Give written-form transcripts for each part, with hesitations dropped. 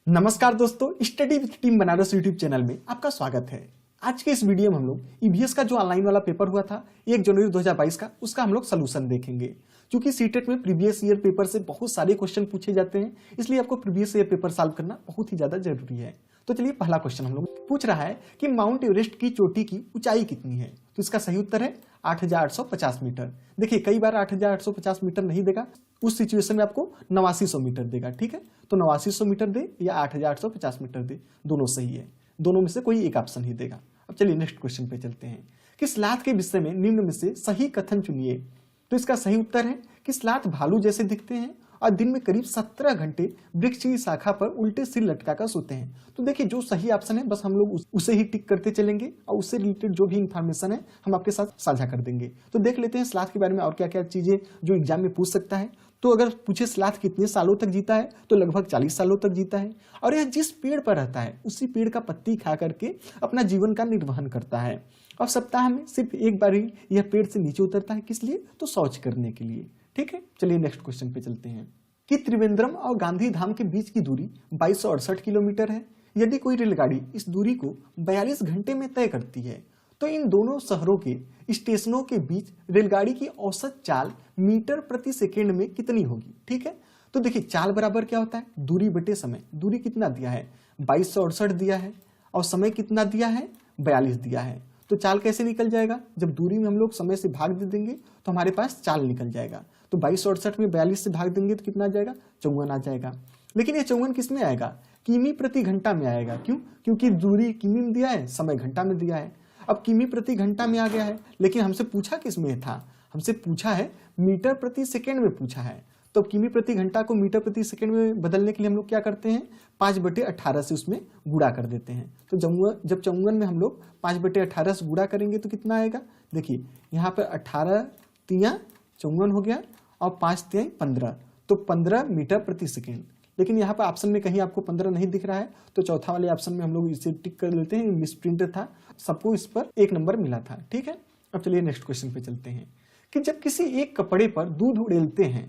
नमस्कार दोस्तों, study with team Banaras YouTube channel में आपका स्वागत है। आज के इस वीडियो में हम लोग ईवीएस का जो ऑनलाइन वाला पेपर हुआ था 1 जनवरी 2022 का, उसका हम लोग सोल्यूशन देखेंगे। क्योंकि सीटेट में प्रीवियस ईयर पेपर से बहुत सारे क्वेश्चन पूछे जाते हैं, इसलिए आपको प्रीवियस ईयर पेपर सॉल्व करना बहुत ही ज्यादा जरूरी है। तो चलिए, पहला क्वेश्चन हम लोग पूछ रहा है कि माउंट एवरेस्ट की चोटी की ऊंचाई कितनी है। तो इसका सही उत्तर है 8,850 मीटर। देखिए, कई बार 8,850 मीटर नहीं देगा, उस सिचुएशन में आपको 8900 मीटर देगा। ठीक है, तो 8900 मीटर दे या 8,850 मीटर दे, दोनों सही है। दोनों में से कोई एक ऑप्शन ही देगा। अब चलिए नेक्स्ट क्वेश्चन पे चलते हैं कि स्लाथ के विषय में निम्न में से सही कथन चुनिए। तो इसका सही उत्तर है कि स्लाथ भालू जैसे दिखते हैं और दिन में करीब 17 घंटे वृक्ष की शाखा पर उल्टे सिर लटकाकर सोते हैं। तो देखिए, जो सही ऑप्शन है बस हम लोग उसे ही टिक करते चलेंगे और उससे रिलेटेड जो भी इंफॉर्मेशन है हम आपके साथ साझा कर देंगे। तो देख लेते हैं स्लाथ के बारे में और क्या क्या चीजें जो एग्जाम में पूछ सकता है। तो अगर पूछे स्लाथ कितने सालों तक जीता है, तो लगभग 40 सालों तक जीता है। और यह जिस पेड़ पर रहता है उसी पेड़ का पत्ती खा करके अपना जीवन का निर्वहन करता है। और सप्ताह में सिर्फ एक बार ही यह पेड़ से नीचे उतरता है। किस लिए? तो शौच करने के लिए। ठीक है, चलिए नेक्स्ट क्वेश्चन पे चलते हैं कि त्रिवेंद्रम और गांधी धाम के बीच की दूरी 2268 किलोमीटर है। यदि कोई रेलगाड़ी इस दूरी को 42 घंटे में तय करती है, तो इन दोनों शहरों के स्टेशनों के बीच रेलगाड़ी की औसत चाल मीटर प्रति सेकेंड में कितनी होगी। ठीक है, तो देखिए, चाल बराबर क्या होता है? दूरी बटे समय। दूरी कितना दिया है? 2268 दिया है और समय कितना दिया है? 42 दिया है। तो चाल कैसे निकल जाएगा? जब दूरी में हम लोग समय से भाग दे देंगे तो हमारे पास चाल निकल जाएगा। तो 2268 में 42 से भाग देंगे तो कितना आ जाएगा? 54 आ जाएगा। लेकिन ये 54 किस में आएगा? किमी प्रति घंटा में आएगा। क्यों? क्योंकि दूरी किमी में दिया है, समय घंटा में दिया है। अब किमी प्रति घंटा में आ गया है, लेकिन हमसे पूछा किस में था? हमसे पूछा है मीटर प्रति सेकेंड में पूछा है। तो किमी प्रति घंटा को मीटर प्रति सेकंड में बदलने के लिए हम लोग क्या करते हैं? 5/18 से उसमें गुणा कर देते हैं। तो जब 54 में हम लोग 5/18 से गुणा करेंगे तो कितना आएगा? देखिए, यहाँ पर 18 तिया 54 हो गया और 5 तिया 15, तो 15 मीटर प्रति सेकेंड। लेकिन यहाँ पर ऑप्शन में कहीं आपको 15 नहीं दिख रहा है, तो चौथा वाले ऑप्शन में हम लोग इसे टिक कर लेते हैं। मिसप्रिंट था, सबको इस पर 1 नंबर मिला था। ठीक है, अब चलिए नेक्स्ट क्वेश्चन पे चलते हैं कि जब किसी एक कपड़े पर दूध उड़ेलते हैं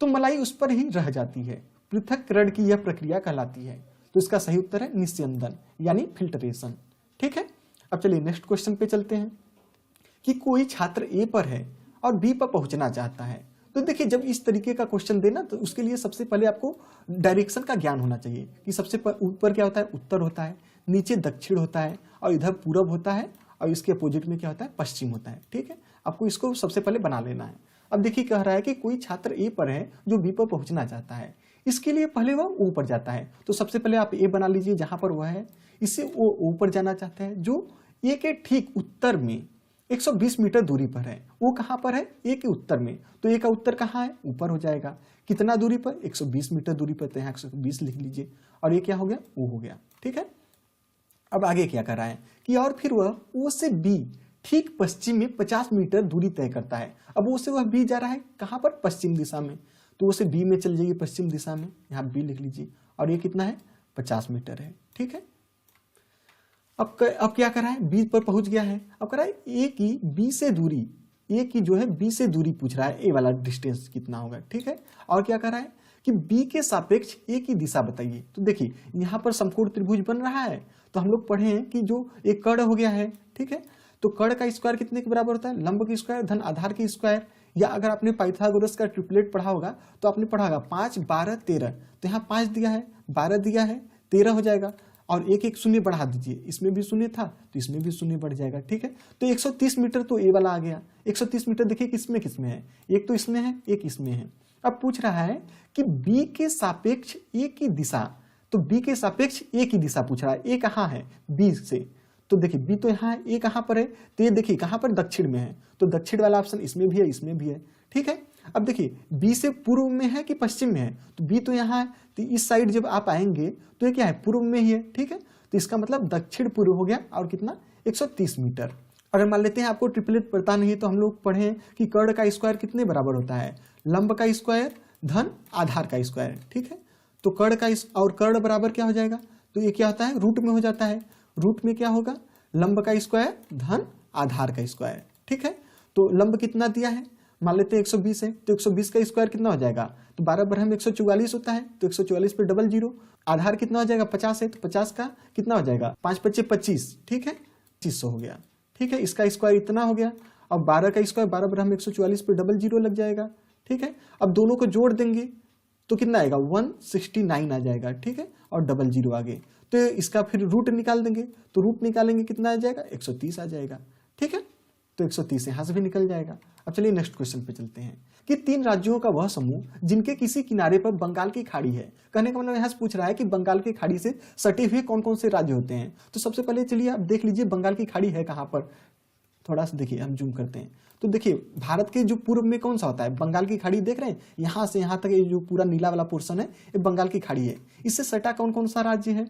तो मलाई उस पर ही रह जाती है। पृथक्करण की यह प्रक्रिया कहलाती है। तो इसका सही उत्तर है निस्यंदन, यानी फिल्टरेशन। ठीक है, अब चलिए नेक्स्ट क्वेश्चन पे चलते हैं कि कोई छात्र ए पर है और बी पर पहुंचना चाहता है। तो देखिए, जब इस तरीके का क्वेश्चन देना तो उसके लिए सबसे पहले आपको डायरेक्शन का ज्ञान होना चाहिए कि सबसे ऊपर क्या होता है? उत्तर होता है, नीचे दक्षिण होता है और इधर पूरब होता है और इसके अपोजिट में क्या होता है? पश्चिम होता है। ठीक है, आपको इसको सबसे पहले बना लेना है। अब देखिए, कह रहा है कि कोई छात्र ए पर है जो बी पर पहुंचना चाहता है। इसके लिए पहले वह ओ पर जाता है। तो सबसे पहले आप ए बना लीजिए जहां पर वह है। इससे वो ओ पर जाना चाहता है जो ए के ठीक उत्तर में 120 मीटर दूरी पर है। वो कहां पर है? ए के उत्तर में। तो ए का उत्तर कहां है? ऊपर हो जाएगा। कितना दूरी पर? 120 मीटर दूरी पर। तो यहाँ 120 लिख लीजिए और ये क्या हो गया? ओ हो गया। ठीक है, अब आगे क्या कर रहा है कि और फिर वह ओ से बी ठीक पश्चिम में 50 मीटर दूरी तय करता है। अब ओ से वह बी जा रहा है कहां पर? पश्चिम दिशा में। तो ओ से बी में चल जाइए पश्चिम दिशा में, यहाँ बी लिख लीजिए और ये कितना है? 50 मीटर है। ठीक है, अब क्या कर रहा है? बी पर पहुंच गया है। अब कर रहा है ए की बी से दूरी, ए की जो है बी से दूरी पूछ रहा है, ए वाला डिस्टेंस कितना होगा। ठीक है, और क्या कर रहा है कि बी के सापेक्ष ए की दिशा बताइए। तो देखिए, यहाँ पर समकोण त्रिभुज बन रहा है। तो हम लोग पढ़े हैं कि जो एक कर्ण हो गया है। ठीक है, तो कर्ण का स्क्वायर कितने के बराबर होता है? लंब की स्क्वायर धन आधार की स्क्वायर। या अगर आपने पाइथागोरस का ट्रिपलेट पढ़ा होगा तो आपने पढ़ा होगा 5, 12, 13। तो यहाँ 5 दिया है, 12 दिया है, 13 हो जाएगा और एक एक शून्य बढ़ा दीजिए। इसमें भी शून्य था तो इसमें भी शून्य बढ़ जाएगा। ठीक है, तो 130 मीटर तो ए वाला आ गया। 130 मीटर देखिए किसमें किसमें है? एक तो इसमें है, एक इसमें है। अब पूछ रहा है कि बी के सापेक्ष ए की दिशा। तो बी के सापेक्ष ए की दिशा पूछ रहा है। ए कहाँ है? बी से। तो देखिए, बी तो यहाँ है, ए कहाँ पर है? तो ये देखिए कहाँ पर? दक्षिण में है। तो दक्षिण वाला ऑप्शन इसमें भी है, इसमें भी है। ठीक है, अब देखिए, बी से पूर्व में है कि पश्चिम में है? तो बी तो यहाँ है, तो इस साइड जब आप आएंगे तो ये क्या है? पूर्व में ही है। ठीक है, तो इसका मतलब दक्षिण पूर्व हो गया। और कितना? 130 मीटर। अगर मान लेते हैं आपको ट्रिपलेट पता नहीं तो हम लोग पढ़े कि कर्ण का स्क्वायर कितने बराबर होता है? लंब का स्क्वायर धन आधार का स्क्वायर। ठीक है, तो कर्ण का और कर्ण बराबर क्या हो जाएगा? तो ये क्या होता है? रूट में हो जाता है। रूट में क्या होगा? लंब का स्क्वायर धन आधार का स्क्वायर। ठीक है, तो लंब कितना दिया है? मान लेते हैं 120 है, तो 120 का स्क्वायर कितना हो जाएगा? तो 12 बरहम 144 होता है, तो 144 पे डबल जीरो आधार कितना हो जाएगा 50 है, तो 50 का कितना हो जाएगा 5 पच्चे 25, ठीक है 2500 हो गया, ठीक है। इसका स्क्वायर इतना हो गया। अब 12 का स्क्वायर 12 बराबर हम 144 पे डबल जीरो लग जाएगा, ठीक है। अब दोनों को जोड़ देंगे तो कितना आएगा 169 आ जाएगा, ठीक है, और डबल जीरो आगे। तो इसका फिर रूट निकाल देंगे, तो रूट निकालेंगे कितना आ जाएगा 130 आ जाएगा, ठीक है। तो 130 यहाँ से भी निकल जाएगा। अब चलिए नेक्स्ट क्वेश्चन पे चलते हैं कि 3 राज्यों का वह समूह जिनके किसी किनारे पर बंगाल की खाड़ी है। कहने का मतलब यहाँ से पूछ रहा है कि बंगाल की खाड़ी से सटे हुए कौन कौन से राज्य होते हैं। तो सबसे पहले चलिए आप देख लीजिए बंगाल की खाड़ी है कहाँ पर, थोड़ा सा देखिए हम जूम करते हैं तो देखिए भारत के जो पूर्व में कौन सा होता है बंगाल की खाड़ी, देख रहे हैं यहाँ से यहाँ तक ये जो पूरा नीला वाला पोर्शन है ये बंगाल की खाड़ी है। इससे सटा कौन कौन सा राज्य है,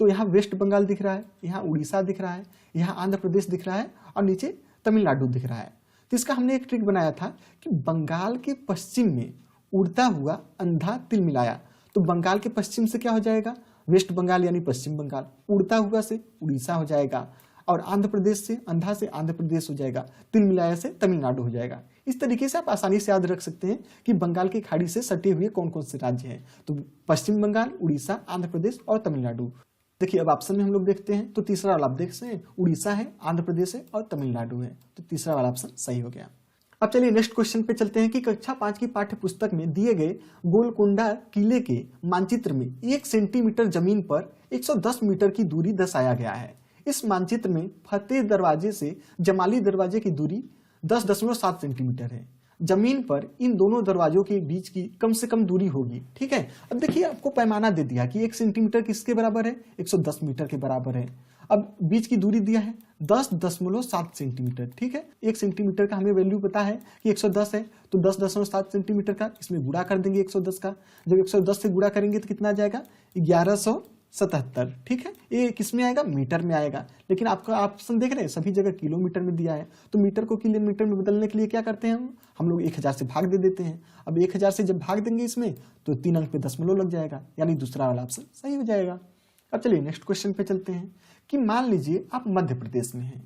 तो यहाँ वेस्ट बंगाल दिख रहा है, यहाँ उड़ीसा दिख रहा है, यहाँ आंध्र प्रदेश दिख रहा है और नीचे तमिलनाडु दिख रहा है। तो इसका हमने एक ट्रिक बनाया था कि बंगाल के पश्चिम में उड़ता हुआ अंधा तिल मिलाया, तो बंगाल के पश्चिम से क्या हो जाएगा वेस्ट बंगाल यानी पश्चिम बंगाल, उड़ता हुआ से उड़ीसा हो जाएगा और आंध्र प्रदेश से अंधा से आंध्र प्रदेश हो जाएगा, तिल मिलाया से तमिलनाडु हो जाएगा। इस तरीके से आप आसानी से याद रख सकते हैं कि बंगाल की खाड़ी से सटे हुए कौन कौन से राज्य हैं। तो पश्चिम बंगाल, उड़ीसा, आंध्र प्रदेश और तमिलनाडु। देखिए अब ऑप्शन में हम लोग देखते हैं तो तीसरा वाला आप देख सकते हैं उड़ीसा है, आंध्र प्रदेश है और तमिलनाडु है, तो तीसरा वाला ऑप्शन सही हो गया। अब चलिए नेक्स्ट क्वेश्चन पे चलते हैं कि कक्षा 5 की पाठ्य पुस्तक में दिए गए गोलकोंडा किले के मानचित्र में 1 सेंटीमीटर जमीन पर 110 मीटर की दूरी दर्शाया गया है। इस मानचित्र में फतेह दरवाजे से जमाली दरवाजे की दूरी 10.7 सेंटीमीटर है। जमीन पर इन दोनों दरवाजों के बीच की कम से कम दूरी होगी, ठीक है। अब देखिए आपको पैमाना दे दिया कि 1 सेंटीमीटर किसके बराबर है 110 मीटर के बराबर है। अब बीच की दूरी दिया है 10.7 सेंटीमीटर, ठीक है। 1 सेंटीमीटर का हमें वैल्यू पता है कि 110 है, तो 10.7 सेंटीमीटर का इसमें गुणा कर देंगे 110 का। जब 110 से गुणा करेंगे तो कितना आ जाएगा 1177, ठीक है। ये किस में आएगा मीटर में आएगा, लेकिन आपका ऑप्शन देख रहे हैं सभी जगह किलोमीटर में दिया है, तो मीटर को किलोमीटर में बदलने के लिए क्या करते हैं हम लोग 1000 से भाग दे देते हैं। अब 1000 से जब भाग देंगे इसमें तो 3 अंक पे दशमलव लग जाएगा, यानी दूसरा वाला ऑप्शन सही हो जाएगा। अब चलिए नेक्स्ट क्वेश्चन पे चलते हैं कि मान लीजिए आप मध्य प्रदेश में हैं,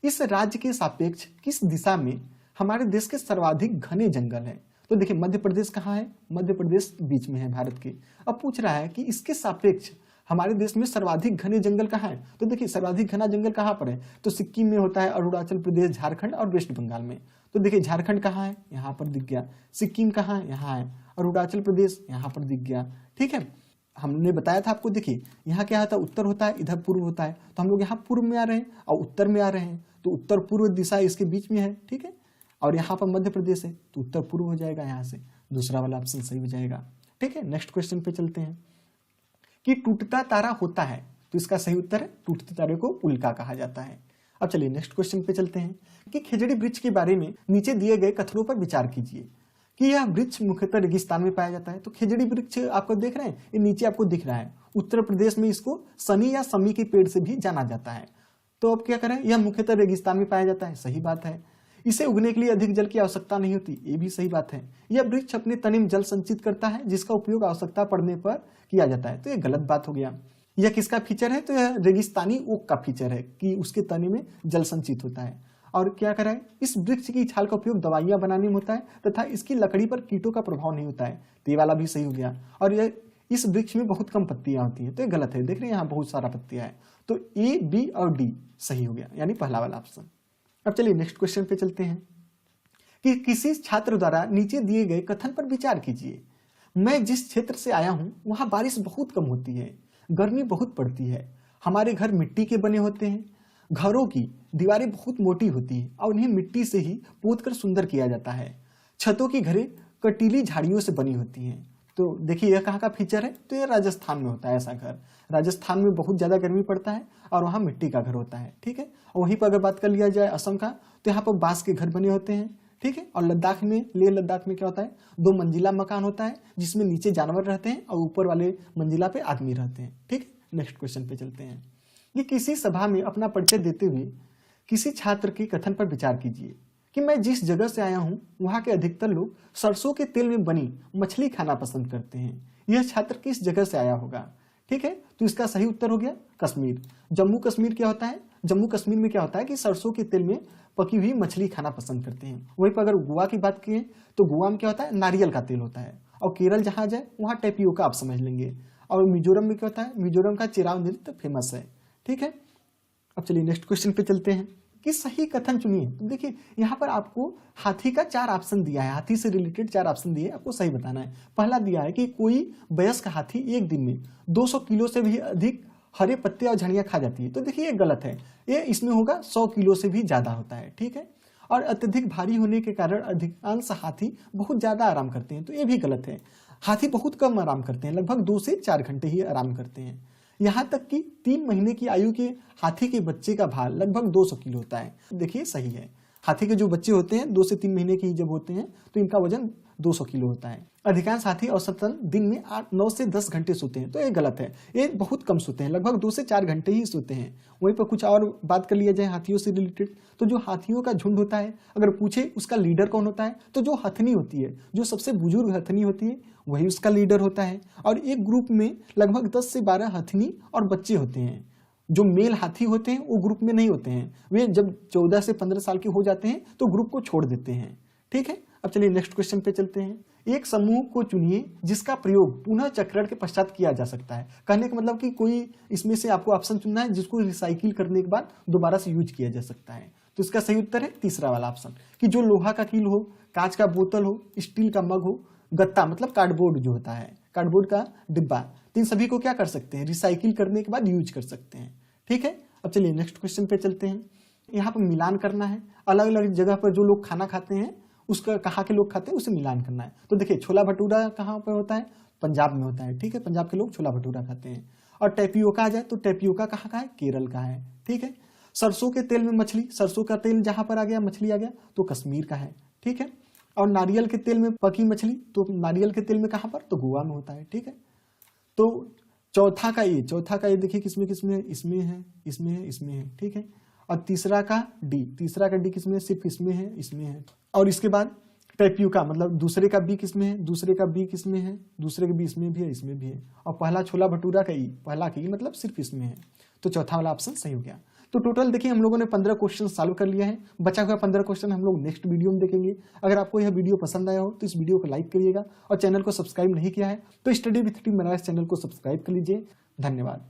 इस राज्य के सापेक्ष किस दिशा में हमारे देश के सर्वाधिक घने जंगल है। तो देखिए मध्य प्रदेश कहाँ है, मध्य प्रदेश बीच में है भारत के। अब पूछ रहा है कि इसके सापेक्ष हमारे देश में सर्वाधिक घने जंगल कहाँ है। तो देखिए सर्वाधिक घना जंगल कहाँ पर है, तो सिक्किम में होता है, अरुणाचल प्रदेश, झारखंड और वेस्ट बंगाल में। तो देखिए झारखंड कहाँ है, यहाँ पर दिख गया। सिक्किम कहाँ है, यहाँ है। अरुणाचल प्रदेश यहाँ पर दिख गया, ठीक है। हमने बताया था आपको, देखिए यहाँ क्या होता है उत्तर होता है, इधर पूर्व होता है, तो हम लोग यहाँ पूर्व में आ रहे हैं और उत्तर में आ रहे हैं, तो उत्तर पूर्व दिशा इसके बीच में है, ठीक है। और यहाँ पर मध्य प्रदेश है तो उत्तर पूर्व हो जाएगा, यहाँ से दूसरा वाला ऑप्शन सही हो जाएगा, ठीक है। नेक्स्ट क्वेश्चन पे चलते हैं कि टूटता तारा होता है, तो इसका सही उत्तर है टूटते तारे को उल्का कहा जाता है। अब चलिए नेक्स्ट क्वेश्चन पे चलते हैं कि खेजड़ी वृक्ष के बारे में नीचे दिए गए कथनों पर विचार कीजिए कि यह वृक्ष मुख्यतः रेगिस्तान में पाया जाता है। तो खेजड़ी वृक्ष आपको देख रहे हैं, ये नीचे आपको दिख रहा है। उत्तर प्रदेश में इसको सनी या समी के पेड़ से भी जाना जाता है। तो अब क्या करें, यह मुख्यतः रेगिस्तान में पाया जाता है, सही बात है। इसे उगने के लिए अधिक जल की आवश्यकता नहीं होती, ये भी सही बात है। यह वृक्ष अपने तने में जल संचित करता है जिसका उपयोग आवश्यकता पड़ने पर किया जाता है, तो ये गलत बात हो गया। यह किसका फीचर है, तो यह रेगिस्तानी ओक का फीचर है कि उसके तने में जल संचित होता है। और क्या कराए, इस वृक्ष की छाल का उपयोग दवाइयां बनाने में होता है तथा इसकी लकड़ी पर कीटों का प्रभाव नहीं होता है, तो ये वाला भी सही हो गया। और यह इस वृक्ष में बहुत कम पत्तियां होती हैं, तो ये गलत है। देख रहे हैं यहाँ बहुत सारा पत्तियां है, तो ए, बी और डी सही हो गया, यानी पहला वाला ऑप्शन। अब चलिए नेक्स्ट क्वेश्चन पे चलते हैं कि किसी छात्र द्वारा नीचे दिए गए कथन पर विचार कीजिए। मैं जिस क्षेत्र से आया हूं वहां बारिश बहुत कम होती है, गर्मी बहुत पड़ती है, हमारे घर मिट्टी के बने होते हैं, घरों की दीवारें बहुत मोटी होती हैं और उन्हें मिट्टी से ही पोतकर सुंदर किया जाता है, छतों की घरें कटीली झाड़ियों से बनी होती हैं। तो देखिए यह कहाँ का फीचर है, तो यह राजस्थान में होता है ऐसा घर। राजस्थान में बहुत ज्यादा गर्मी पड़ता है और वहाँ मिट्टी का घर होता है, ठीक है। और वहीं पर अगर बात कर लिया जाए असम का, तो यहाँ पर बांस के घर बने होते हैं, ठीक है। और लद्दाख में, लेह लद्दाख में क्या होता है, 2 मंजिला मकान होता है जिसमें नीचे जानवर रहते हैं और ऊपर वाले मंजिला पे आदमी रहते हैं, ठीक है। नेक्स्ट क्वेश्चन पे चलते हैं। ये किसी सभा में अपना परिचय देते हुए किसी छात्र के कथन पर विचार कीजिए कि मैं जिस जगह से आया हूं वहां के अधिकतर लोग सरसों के तेल में बनी मछली खाना पसंद करते हैं। यह छात्र किस जगह से आया होगा, ठीक है। तो इसका सही उत्तर हो गया कश्मीर। जम्मू कश्मीर क्या होता है, जम्मू कश्मीर में क्या होता है कि सरसों के तेल में पकी हुई मछली खाना पसंद करते हैं। वहीं पर अगर गोवा की बात करें तो गोवा में क्या होता है, नारियल का तेल होता है। और केरल जहां जाए वहां टेपियोका आप समझ लेंगे। और मिजोरम में क्या होता है, मिजोरम का चिराव नृत्य फेमस है। ठीक है, अब चलिए नेक्स्ट क्वेश्चन पे चलते हैं कि सही कथन चुनिए। तो देखिए यहाँ पर आपको हाथी का 4 ऑप्शन दिया है, हाथी से रिलेटेड 4 ऑप्शन दिए, आपको सही बताना है। पहला दिया है कि कोई वयस्क हाथी एक दिन में 200 किलो से भी अधिक हरे पत्ते और झड़ियाँ खा जाती है। तो देखिए ये गलत है, ये इसमें होगा 100 किलो से भी ज़्यादा होता है। ठीक है, और अत्यधिक भारी होने के कारण अधिकांश हाथी बहुत ज़्यादा आराम करते हैं। तो ये भी गलत है, हाथी बहुत कम आराम करते हैं, लगभग 2 से 4 घंटे ही आराम करते हैं। यहाँ तक कि 3 महीने की आयु के हाथी के बच्चे का भार लगभग 200 किलो होता है। देखिए सही है, हाथी के जो बच्चे होते हैं 2 से 3 महीने के जब होते हैं तो इनका वजन 200 किलो होता है। अधिकांश हाथी औसतन दिन में 9 से 10 घंटे सोते हैं। तो ये गलत है, ये बहुत कम सोते हैं, लगभग 2 से 4 घंटे ही सोते हैं। वहीं पर कुछ और बात कर लिया जाए हाथियों से रिलेटेड, तो जो हाथियों का झुंड होता है, अगर पूछे उसका लीडर कौन होता है, तो जो हथनी होती है, जो सबसे बुजुर्ग हथनी होती है वही उसका लीडर होता है। और एक ग्रुप में लगभग 10 से 12 हथनी और बच्चे होते हैं। जो मेल हाथी होते हैं वो ग्रुप में नहीं होते हैं, वे जब 14 से 15 साल के हो जाते हैं तो ग्रुप को छोड़ देते हैं। ठीक है, अब चलिए नेक्स्ट क्वेश्चन पे चलते हैं। एक समूह को चुनिए जिसका प्रयोग पुनः चक्रण के पश्चात किया जा सकता है। कहने का मतलब कि कोई इसमें से आपको ऑप्शन चुनना है जिसको रिसाइकिल करने के बाद दोबारा से यूज किया जा सकता है। तो इसका सही उत्तर है तीसरा वाला ऑप्शन, कि जो लोहा का कील हो, कांच का बोतल हो, स्टील का मग हो, गत्ता मतलब कार्डबोर्ड जो होता है, कार्डबोर्ड का डिब्बा, तो इन सभी को क्या कर सकते हैं, रिसाइकिल करने के बाद यूज कर सकते हैं। ठीक है, अब चलिए नेक्स्ट क्वेश्चन पे चलते हैं। यहाँ पर मिलान करना है, अलग अलग जगह पर जो लोग खाना खाते हैं उसका कहाँ के लोग खाते हैं उसे मिलान करना है। तो देखिए छोला भटूरा कहाँ पर होता है, पंजाब में होता है। ठीक है, पंजाब के लोग छोला भटूरा खाते हैं। और टेपियोका आ जाए तो टेपियोका कहाँ का है, केरल का है। ठीक है, सरसों के तेल में मछली, सरसों का तेल जहां पर आ गया, मछली आ गया तो कश्मीर का है। ठीक है, और नारियल के तेल में पकी मछली, तो नारियल के तेल में कहां पर, तो गोवा में होता है। ठीक है, तो चौथा का ये देखिए किसमें किसमें, इसमें है, इसमें है, इसमें है। ठीक है, और तीसरा का डी किसमें है, सिर्फ इसमें है, इसमें है। और इसके बाद टेपियोका मतलब दूसरे का बी किसमें है, दूसरे का बी किसमें है, दूसरे के बी इसमें भी है, इसमें भी है। और पहला छोला भटूरा का पहला का मतलब सिर्फ इसमें है। तो चौथा वाला ऑप्शन सही हो गया। तो टोटल देखिए हम लोगों ने 15 क्वेश्चन सॉल्व कर लिया है। बचा हुआ 15 क्वेश्चन हम लोग नेक्स्ट वीडियो में देखेंगे। अगर आपको यह वीडियो पसंद आया हो तो इस वीडियो को लाइक करिएगा, और चैनल को सब्सक्राइब नहीं किया है तो study with team Banaras channel को सब्सक्राइब कर लीजिए। धन्यवाद।